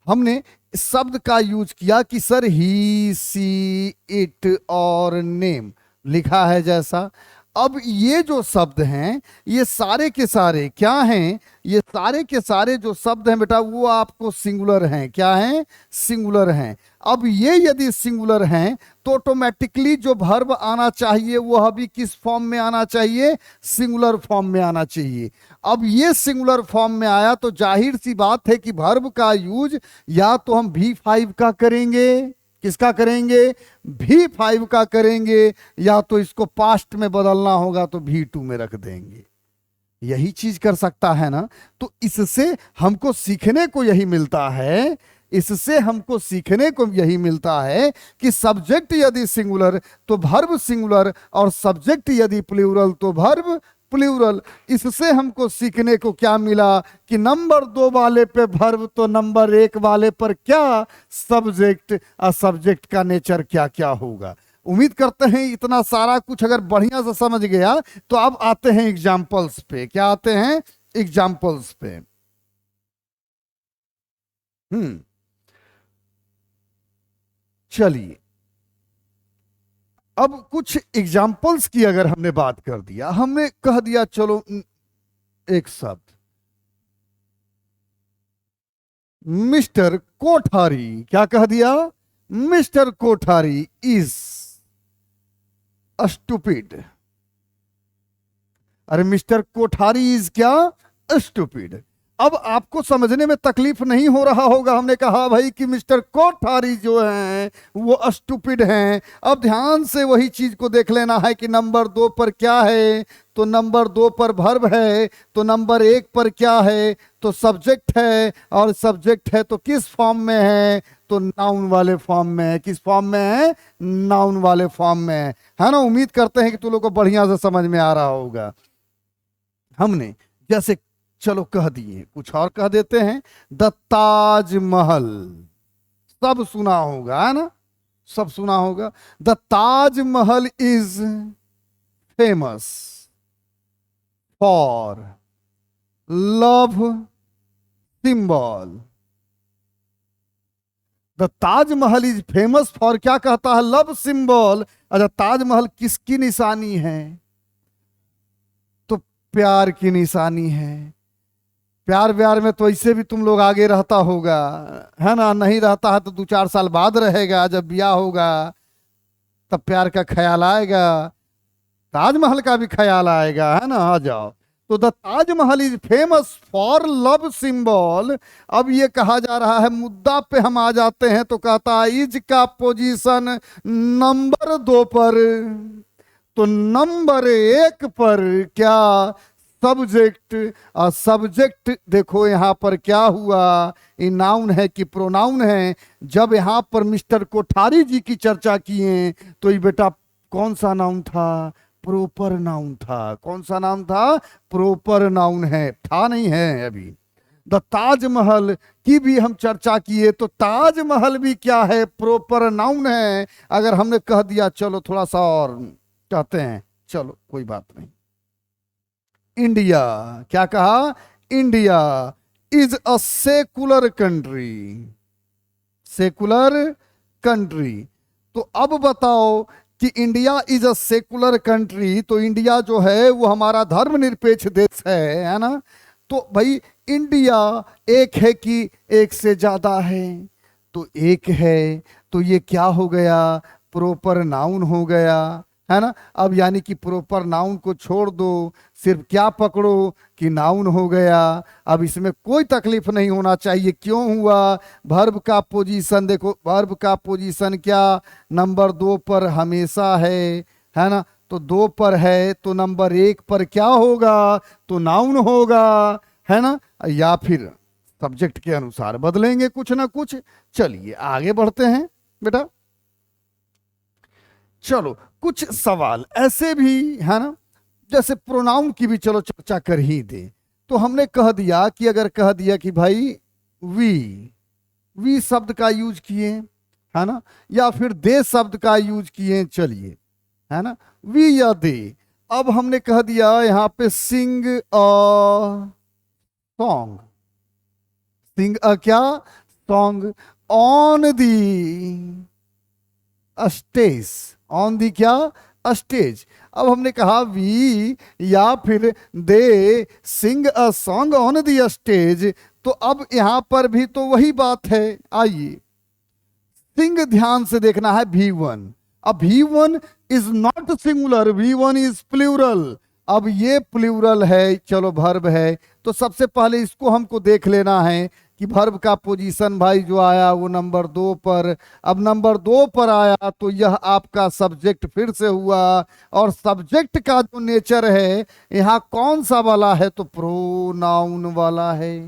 [SPEAKER 1] हमने शब्द का यूज किया कि सर ही सी इट और नेम लिखा है जैसा। अब ये जो शब्द हैं ये सारे के सारे क्या हैं? ये सारे के सारे जो शब्द हैं बेटा वो आपको सिंगुलर हैं। क्या हैं? सिंगुलर हैं। अब ये यदि सिंगुलर हैं तो ऑटोमेटिकली जो वर्ब आना चाहिए वो अभी किस फॉर्म में आना चाहिए? सिंगुलर फॉर्म में आना चाहिए। अब ये सिंगुलर फॉर्म में आया तो जाहिर सी बात है कि वर्ब का यूज या तो हम V5 का करेंगे, किसका करेंगे? V5 का करेंगे, या तो इसको पास्ट में बदलना होगा तो V2 में रख देंगे। यही चीज कर सकता है ना। तो इससे हमको सीखने को यही मिलता है, इससे हमको सीखने को यही मिलता है कि सब्जेक्ट यदि सिंगुलर तो वर्ब सिंगुलर, और सब्जेक्ट यदि प्लूरल तो वर्ब प्लूरल। इससे हमको सीखने को क्या मिला कि नंबर 2 वाले पे वर्ब तो नंबर 1 वाले पर क्या? सब्जेक्ट। और सब्जेक्ट का नेचर क्या क्या होगा। उम्मीद करते हैं इतना सारा कुछ अगर बढ़िया से समझ गया तो अब आते हैं एग्जाम्पल्स पे। क्या आते हैं? एग्जाम्पल्स पे। चलिए अब कुछ एग्जाम्पल्स की अगर हमने बात कर दिया, हमने कह दिया चलो एक शब्द मिस्टर कोठारी, क्या कह दिया? Mister Kothari is stupid. अरे मिस्टर कोठारी इज क्या? स्टूपिड। अब आपको समझने में तकलीफ नहीं हो रहा होगा, हमने कहा भाई कि मिस्टर कोठारी जो हैं वो स्टूपिड हैं। अब ध्यान से वही चीज को देख लेना है कि नंबर 2 पर क्या है? तो नंबर 2 पर वर्ब है। तो नंबर 1 पर क्या है? तो सब्जेक्ट है। और सब्जेक्ट है तो किस फॉर्म में है? तो नाउन वाले फॉर्म में है। किस फॉर्म में है? नाउन वाले फॉर्म में है ना। उम्मीद करते हैं कि तुम लोग को बढ़िया से समझ में आ रहा होगा। हमने जैसे चलो कह दिए, कुछ और कह देते हैं। द ताजमहल, सब सुना होगा, है ना, सब सुना होगा। The Taj Mahal is famous for love symbol. The Taj Mahal is famous for, क्या कहता है, लव सिंबल। अच्छा, ताजमहल किसकी निशानी है? तो प्यार की निशानी है। प्यार व्यार में तो ऐसे भी तुम लोग आगे रहता होगा, है ना, नहीं रहता है तो 2-4 साल बाद रहेगा, जब ब्याह होगा तब प्यार का ख्याल आएगा, ताजमहल का भी ख्याल आएगा, है ना। आ जाओ। तो the Taj Mahal is famous for love symbol. अब ये कहा जा रहा है, मुद्दा पे हम आ जाते हैं, तो कहता है इज का पोजीशन नंबर 2 पर। तो नंबर 1 पर क्या? सब्जेक्ट। और सब्जेक्ट देखो यहां पर क्या हुआ, ये नाउन है कि प्रोनाउन है? जब यहां पर मिस्टर कोठारी जी की चर्चा किए तो ये बेटा कौन सा नाउन था? प्रोपर नाउन था। कौन सा नाउन था? प्रोपर नाउन है, था नहीं है अभी। द ताजमहल की भी हम चर्चा किए, तो ताजमहल भी क्या है? प्रोपर नाउन है। अगर हमने कह दिया चलो थोड़ा सा और कहते हैं, चलो कोई बात नहीं। इंडिया, क्या कहा? India is a secular country. Secular country. तो अब बताओ कि India is a secular country, तो इंडिया जो है वो हमारा धर्मनिरपेक्ष देश है ना। तो भाई इंडिया एक है कि एक से ज्यादा है? तो एक है, तो ये क्या हो गया? प्रोपर नाउन हो गया, है ना। अब यानी कि प्रोपर नाउन को छोड़ दो, सिर्फ क्या पकड़ो कि नाउन हो गया। अब इसमें कोई तकलीफ नहीं होना चाहिए। क्यों हुआ? वर्ब का पोजीशन देखो, वर्ब का पोजीशन क्या? नंबर 2 पर हमेशा है ना। तो 2 पर है तो नंबर 1 पर क्या होगा? तो नाउन होगा, है ना। या फिर सब्जेक्ट के अनुसार बदलेंगे कुछ ना कुछ। चलिए आगे बढ़ते हैं बेटा। चलो कुछ सवाल ऐसे भी है ना, जैसे प्रोनाउन की भी चलो चर्चा कर ही दे। तो हमने कह दिया कि अगर कह दिया कि भाई वी, वी शब्द का यूज किए, है ना, या फिर दे शब्द का यूज किए, चलिए, है ना, वी या दे। अब हमने कह दिया यहां पे सिंग अ सॉन्ग, सिंग अ क्या? Song on the stage, on the क्या? स्टेज। अब हमने कहा वी या फिर they sing a song on the stage, तो अब यहां पर भी तो वही बात है। आइए सिंग ध्यान से देखना है, V1। अब V1 is not singular, V1 is plural. अब ये प्लूरल है, चलो वर्ब है, तो सबसे पहले इसको हमको देख लेना है कि वर्ब का पोजीशन भाई जो आया वो नंबर 2 पर। अब नंबर 2 पर आया तो यह आपका सब्जेक्ट फिर से हुआ, और सब्जेक्ट का जो नेचर है यहाँ कौन सा वाला है? तो प्रोनाउन वाला है।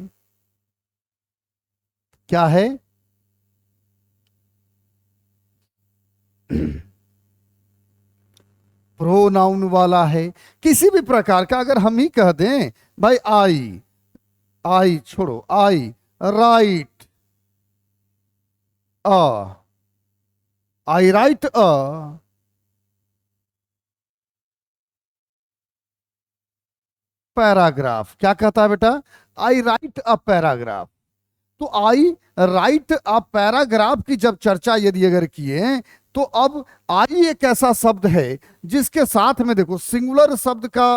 [SPEAKER 1] क्या है? प्रोनाउन वाला है। किसी भी प्रकार का अगर हम ही कह दें भाई आई, आई छोड़ो, I write a, I write a paragraph. क्या कहता है बेटा? I write a paragraph. तो आई राइट अ पैराग्राफ की जब चर्चा यदि अगर किए, तो अब आई एक ऐसा शब्द है जिसके साथ में देखो सिंगुलर शब्द का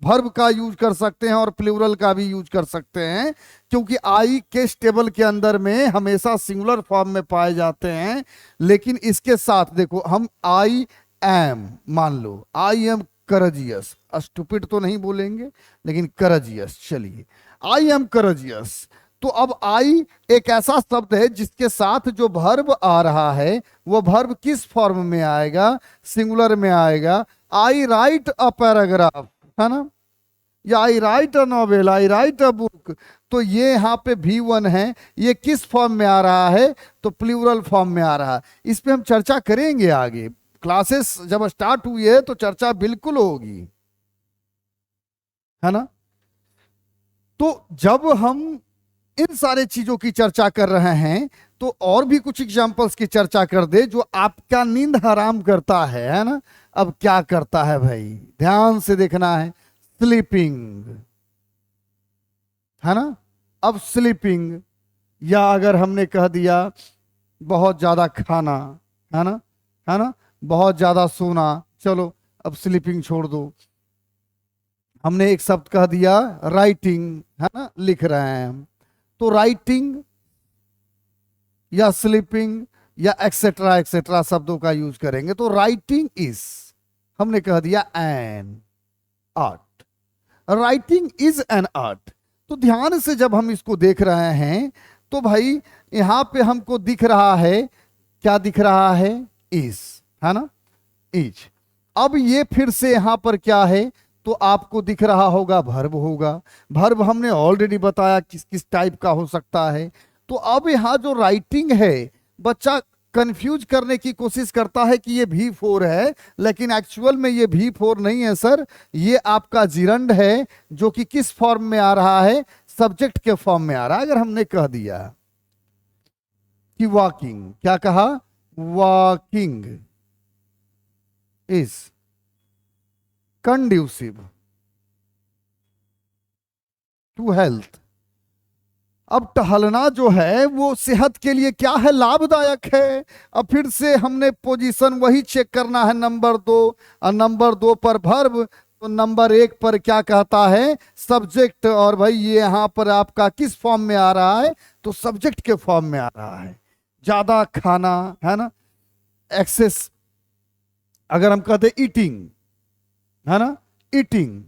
[SPEAKER 1] वर्ब का यूज कर सकते हैं और प्लूरल का भी यूज कर सकते हैं, क्योंकि आई केस टेबल के अंदर में हमेशा सिंगुलर फॉर्म में पाए जाते हैं। लेकिन इसके साथ देखो हम आई एम, मान लो आई एम करजियस, स्टूपिड तो नहीं बोलेंगे लेकिन करजियस, चलिए आई एम करजियस। तो अब आई एक ऐसा शब्द है जिसके साथ जो वर्ब आ रहा है वो वर्ब किस फॉर्म में आएगा? सिंगुलर में आएगा। आई राइट अ पैराग्राफ, है ना, या I write a novel, I write a book. तो ये यहाँ पे V1 है, ये किस फॉर्म में आ रहा है? तो प्लूरल फॉर्म में आ रहा है। इस पे हम चर्चा करेंगे आगे, क्लासेस जब स्टार्ट हुई है तो चर्चा बिल्कुल होगी, है ना। तो जब हम इन सारे चीजों की चर्चा कर रहे हैं तो और भी कुछ एग्जांपल्स की चर्चा कर दे जो आपका नींद हराम करता है ना। अब क्या करता है भाई, ध्यान से देखना है। स्लीपिंग, है ना। अब स्लीपिंग, या अगर हमने कह दिया बहुत ज्यादा खाना, है ना, है ना, बहुत ज्यादा सोना, चलो अब स्लीपिंग छोड़ दो। हमने एक शब्द कह दिया राइटिंग, है ना, लिख रहे हैं हम, तो राइटिंग या स्लीपिंग या एक्सेट्रा एक्सेट्रा शब्दों का यूज करेंगे। तो राइटिंग इज, हमने कह दिया an art, writing is an art. तो ध्यान से जब हम इसको देख रहे हैं तो भाई यहां पे हमको दिख रहा है, क्या दिख रहा है, इज, है ना, इज। अब ये फिर से यहां पर क्या है, तो आपको दिख रहा होगा वर्ब होगा। वर्ब हमने ऑलरेडी बताया किस किस टाइप का हो सकता है। तो अब यहां जो राइटिंग है, बच्चा कंफ्यूज करने की कोशिश करता है कि ये V4 है, लेकिन एक्चुअल में ये V4 नहीं है सर, ये आपका जिरंड है जो कि किस फॉर्म में आ रहा है, सब्जेक्ट के फॉर्म में आ रहा है। अगर हमने कह दिया कि वॉकिंग, क्या कहा, walking is conducive to health. अब टहलना जो है वो सेहत के लिए क्या है, लाभदायक है। अब फिर से हमने पोजीशन वही चेक करना है, नंबर 2, और नंबर 2 पर वर्ब, तो नंबर 1 पर क्या कहता है, सब्जेक्ट। और भाई ये यहां पर आपका किस फॉर्म में आ रहा है, तो सब्जेक्ट के फॉर्म में आ रहा है। ज्यादा खाना, है ना, एक्सेस। अगर हम कहते ईटिंग, है ना, ईटिंग,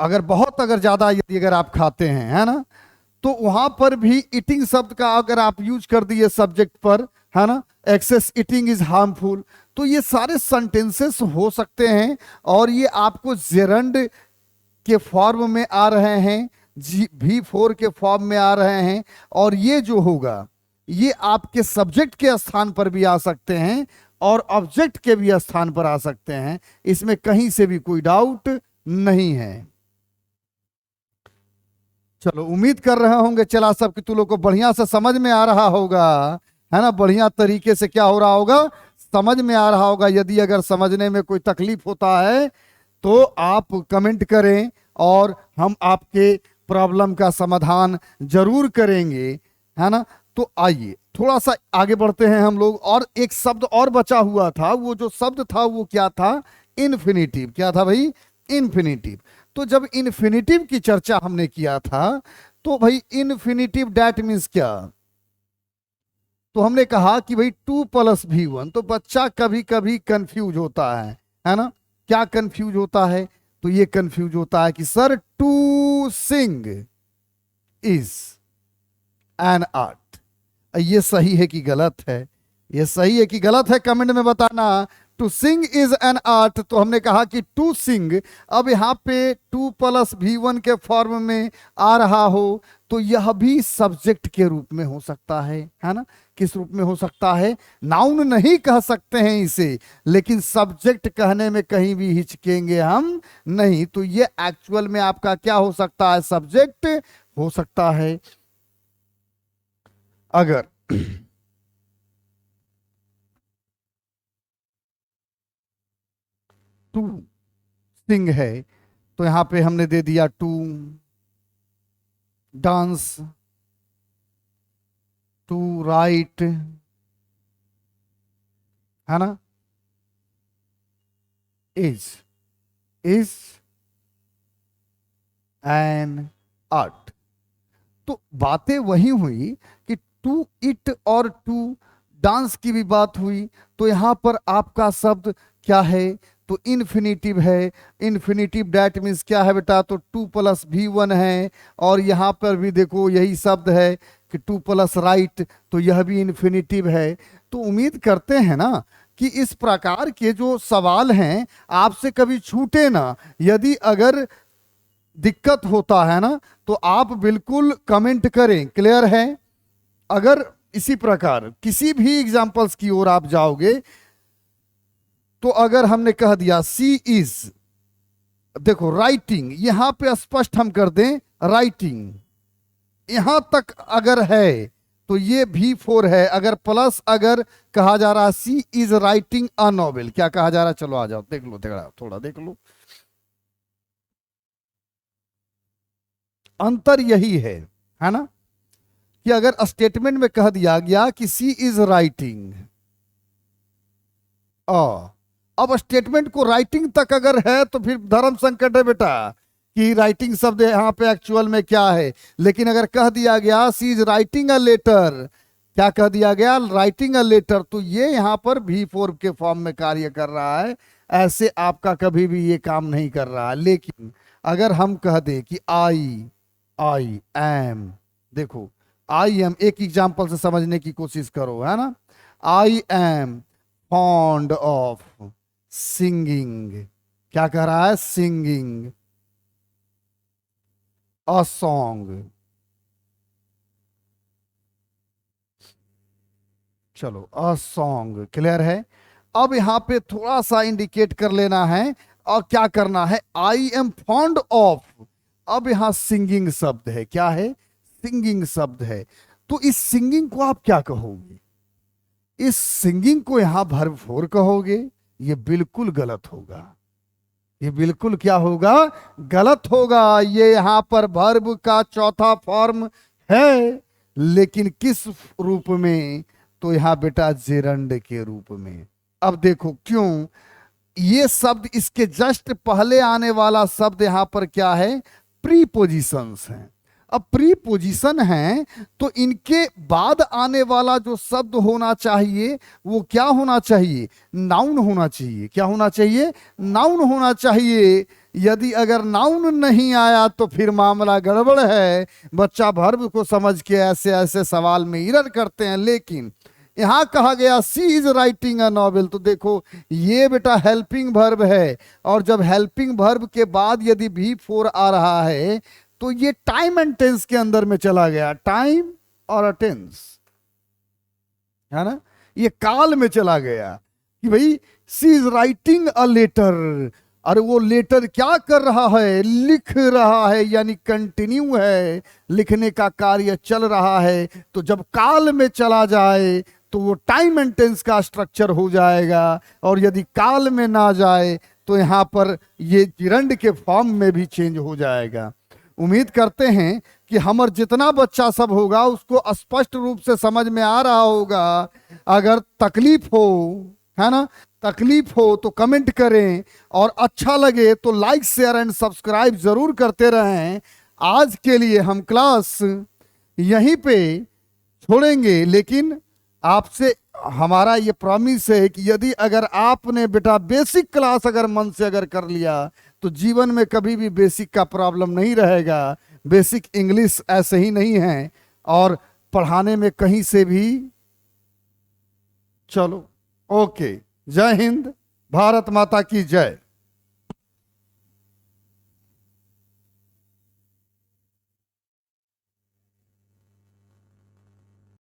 [SPEAKER 1] अगर बहुत, अगर ज्यादा, यदि अगर आप खाते हैं, है ना, तो वहां पर भी ईटिंग शब्द का अगर आप यूज कर दिए सब्जेक्ट पर, है ना, एक्सेस ईटिंग इज हार्मफुल। तो ये सारे सेंटेंसेस हो सकते हैं और ये आपको जेरंड के फॉर्म में आ रहे हैं, V4 के फॉर्म में आ रहे हैं। और ये जो होगा ये आपके सब्जेक्ट के स्थान पर भी आ सकते हैं और ऑब्जेक्ट के भी स्थान पर आ सकते हैं, इसमें कहीं से भी कोई डाउट नहीं है। चलो उम्मीद कर रहे होंगे चला सब कि तुम लोग को बढ़िया से समझ में आ रहा होगा, है ना, बढ़िया तरीके से क्या हो रहा होगा, समझ में आ रहा होगा। यदि अगर समझने में कोई तकलीफ होता है तो आप कमेंट करें और हम आपके प्रॉब्लम का समाधान जरूर करेंगे, है ना। तो आइए थोड़ा सा आगे बढ़ते हैं हम लोग। और एक शब्द और बचा हुआ था, वो जो शब्द था वो क्या था, इन्फिनिटिव। क्या था भाई, इन्फिनिटिव। तो जब इन्फिनिटिव की चर्चा हमने किया था तो भाई इन्फिनिटिव डैट मीन्स क्या, तो हमने कहा कि भाई 2+V1। तो बच्चा कभी कभी कंफ्यूज होता है ना। क्या कंफ्यूज होता है, तो ये कंफ्यूज होता है कि sir to sing is an art. ये सही है कि गलत है, ये सही है कि गलत है, कमेंट में बताना। To sing is an art, तो हमने कहा कि टू सिंग, अब यहाँ पे 2+V1 के फॉर्म में आ रहा हो तो यह भी सब्जेक्ट के रूप में हो सकता है ना। किस रूप में हो सकता है, नाउन नहीं कह सकते हैं इसे, लेकिन सब्जेक्ट कहने में कहीं भी हिचकेंगे हम नहीं। तो ये एक्चुअल में आपका क्या हो सकता है, सब्जेक्ट हो सकता है। अगर टू सिंग है तो यहां पे हमने दे दिया टू डांस, टू राइट, है ना, इज एन आर्ट। तो बातें वही हुई कि टू इट और टू डांस की भी बात हुई। तो यहां पर आपका शब्द क्या है, तो इन्फिनिटिव है। इन्फिनिटिव डैट मीन्स क्या है बेटा, तो 2+V1 है। और यहां पर भी देखो यही शब्द है कि 2+ राइट, तो यह भी इन्फिनिटिव है। तो उम्मीद करते हैं ना कि इस प्रकार के जो सवाल हैं आपसे कभी छूटे ना। यदि अगर दिक्कत होता है ना तो आप बिल्कुल कमेंट करें, क्लियर है। अगर इसी प्रकार किसी भी एग्जाम्पल्स की ओर आप जाओगे तो अगर हमने कह दिया सी इज देखो राइटिंग यहां पे स्पष्ट हम कर दें, राइटिंग यहां तक अगर है तो ये V4 है। अगर प्लस अगर कहा जा रहा है सी इज राइटिंग अ नॉवेल, क्या कहा जा रहा है? चलो आ जाओ देख लो, थोड़ा देख लो, अंतर यही है ना, कि अगर स्टेटमेंट में कह दिया गया कि सी इज राइटिंग अब स्टेटमेंट को राइटिंग तक अगर है तो फिर धर्म संकट है बेटा, कि राइटिंग शब्द यहां पे एक्चुअल में क्या है। लेकिन अगर कह दिया गया सी इज राइटिंग अ लेटर, क्या कह दिया गया? राइटिंग अ लेटर, तो ये यहां पर V4 के फॉर्म में कार्य कर रहा है। ऐसे आपका कभी भी ये काम नहीं कर रहा है। लेकिन अगर हम कह दें कि आई एम, देखो आई एम, एक एग्जाम्पल से समझने की कोशिश करो, है ना। I am fond of singing, क्या कह रहा है? Singing a song. चलो अ सॉन्ग क्लियर है। अब यहां पे थोड़ा सा इंडिकेट कर लेना है और क्या करना है, आई एम फॉन्ड ऑफ। अब यहां सिंगिंग शब्द है, क्या है? सिंगिंग शब्द है। तो इस सिंगिंग को आप क्या कहोगे? इस सिंगिंग को यहां वर्ब 4 कहोगे? ये बिल्कुल गलत होगा। ये बिल्कुल क्या होगा? गलत होगा। ये यहां पर वर्ब का चौथा फॉर्म है, लेकिन किस रूप में? तो यहां बेटा जेरंड के रूप में। अब देखो क्यों, ये शब्द इसके जस्ट पहले आने वाला शब्द यहां पर क्या है? प्रीपोजिशंस है। अब प्रीपोजिशन है तो इनके बाद आने वाला जो शब्द होना चाहिए वो क्या होना चाहिए? नाउन होना चाहिए। क्या होना चाहिए? नाउन होना चाहिए। यदि अगर नाउन नहीं आया तो फिर मामला गड़बड़ है। बच्चा वर्ब को समझ के ऐसे ऐसे सवाल में एरर करते हैं। लेकिन यहां कहा गया सी इज राइटिंग अ नॉवेल, तो देखो ये बेटा हेल्पिंग वर्ब है, और जब हेल्पिंग वर्ब के बाद यदि V4 आ रहा है तो ये टाइम एंड टेंस के अंदर में चला गया। टाइम और टेंस, है ना, ये काल में चला गया कि भाई सी इज राइटिंग अ लेटर। और वो लेटर क्या कर रहा है? लिख रहा है, यानी कंटिन्यू है, लिखने का कार्य चल रहा है। तो जब काल में चला जाए तो वो टाइम एंड टेंस का स्ट्रक्चर हो जाएगा, और यदि काल में ना जाए तो यहां पर ये जिरंड के फॉर्म में भी चेंज हो जाएगा। उम्मीद करते हैं कि हमार जितना बच्चा सब होगा उसको स्पष्ट रूप से समझ में आ रहा होगा। अगर तकलीफ हो, है ना, तकलीफ हो तो कमेंट करें, और अच्छा लगे तो लाइक शेयर एंड सब्सक्राइब जरूर करते रहें। आज के लिए हम क्लास यहीं पे छोड़ेंगे, लेकिन आपसे हमारा ये प्रॉमिस है कि यदि अगर आपने बेटा बेसिक क्लास अगर मन से अगर कर लिया तो जीवन में कभी भी बेसिक का प्रॉब्लम नहीं रहेगा। बेसिक इंग्लिश ऐसे ही नहीं है, और पढ़ाने में कहीं से भी। चलो ओके, जय हिंद, भारत माता की जय।